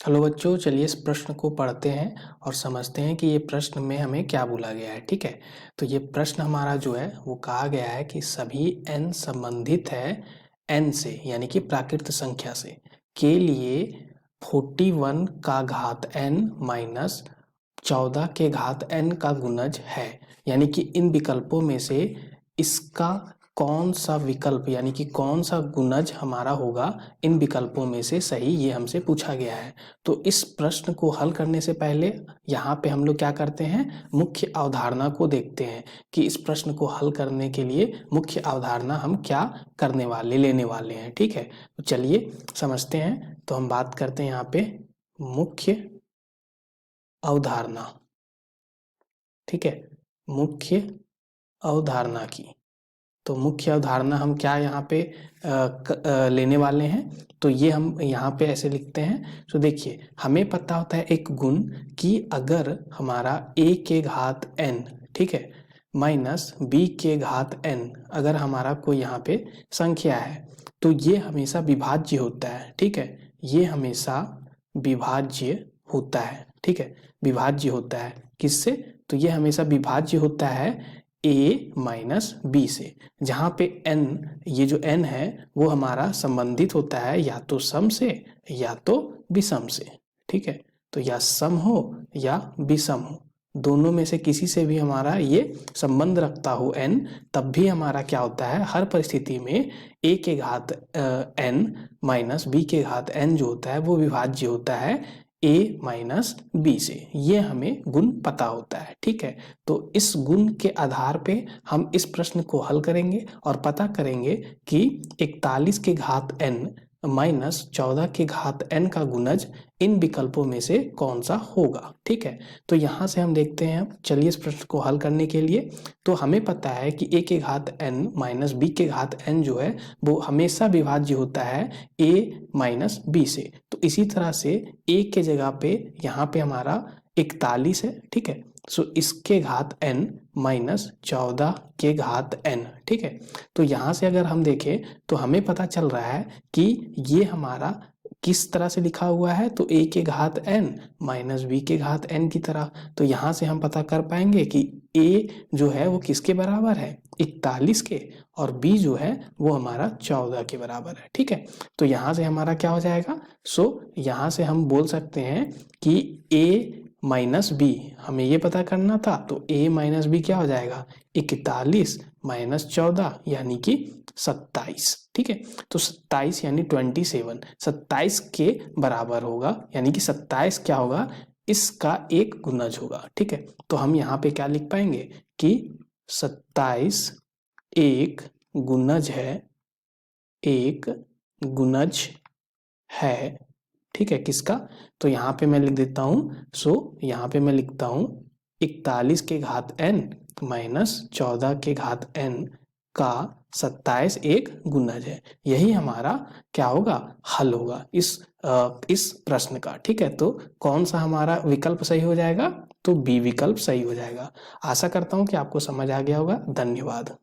Hello बच्चों, चलिए इस प्रश्न को पढ़ते हैं और समझते हैं कि ये प्रश्न में हमें क्या बोला गया है। ठीक है, तो ये प्रश्न हमारा जो है वो कहा गया है कि सभी n संबंधित है n से, यानी कि प्राकृत संख्या से, के लिए 41 का घात n माइनस 14 के घात n का गुणज है। यानी कि इन विकल्पों में से इसका कौन सा विकल्प यानी कि कौन सा गुणज हमारा होगा इन विकल्पों में से सही, ये हमसे पूछा गया है। तो इस प्रश्न को हल करने से पहले यहाँ पे हम लोग क्या करते हैं, मुख्य अवधारणा को देखते हैं कि इस प्रश्न को हल करने के लिए मुख्य अवधारणा हम क्या लेने वाले हैं। ठीक है, तो चलिए समझते हैं। तो हम बात करते हैं यहाँ पे मुख्य अवधारणा। ठीक है, मुख्य अवधारणा की। तो मुख्य अवधारणा हम क्या यहाँ पे लेने वाले हैं, तो ये हम यहाँ पे ऐसे लिखते हैं। तो देखिए, हमें पता होता है एक गुण कि अगर हमारा a के घात n, ठीक है, माइनस b के घात n अगर हमारा कोई यहाँ पे संख्या है तो ये हमेशा विभाज्य होता है। ठीक है, ये हमेशा विभाज्य होता है। ठीक है, विभाज्य होता है किससे, तो ये हमेशा विभाज्य होता है a माइनस बी से, जहाँ पे n, ये जो n है वो हमारा संबंधित होता है या तो सम से या तो विषम से। ठीक है, तो या सम हो या विषम हो, दोनों में से किसी से भी हमारा ये संबंध रखता हो n, तब भी हमारा क्या होता है, हर परिस्थिति में a के घात n माइनस b के घात n जो होता है वो विभाज्य होता है a माइनस बी से। ये हमें गुण पता होता है। ठीक है, तो इस गुण के आधार पे हम इस प्रश्न को हल करेंगे और पता करेंगे कि 41 के घात n माइनस 14 के घात n का गुणज इन विकल्पों में से कौन सा होगा। ठीक है, तो यहाँ से हम देखते हैं, चलिए इस प्रश्न को हल करने के लिए, तो हमें पता है कि a के घात n माइनस b के घात n जो है वो हमेशा विभाज्य होता है a माइनस b से। तो इसी तरह से a के जगह पे यहाँ पे हमारा 41 है। ठीक है, सो इसके घात n माइनस 14 के घात n। ठीक है, तो यहाँ से अगर हम देखें तो हमें पता चल रहा है कि ये हमारा किस तरह से लिखा हुआ है, तो a के घात n माइनस b के घात n की तरह। तो यहाँ से हम पता कर पाएंगे कि a जो है वो किसके बराबर है, 41 के, और b जो है वो हमारा 14 के बराबर है। ठीक है, तो यहाँ से हमारा क्या हो जाएगा, सो यहाँ से हम बोल सकते हैं कि a माइनस बी, हमें ये पता करना था, तो a माइनस बी क्या हो जाएगा, 41 माइनस 14 यानी कि 27। ठीक है, तो 27 यानी 27 के बराबर होगा, यानी कि 27 क्या होगा, इसका एक गुणज होगा। ठीक है, तो हम यहाँ पे क्या लिख पाएंगे कि 27 एक गुणज है, एक गुणज है। ठीक है, किसका, तो यहाँ पे मैं लिख देता हूँ, सो यहाँ पे मैं लिखता हूँ 41 के घात n माइनस 14 के घात n का 27 एक गुणज है। यही हमारा क्या होगा, हल होगा इस प्रश्न का। ठीक है, तो कौन सा हमारा विकल्प सही हो जाएगा, तो बी विकल्प सही हो जाएगा। आशा करता हूँ कि आपको समझ आ गया होगा। धन्यवाद।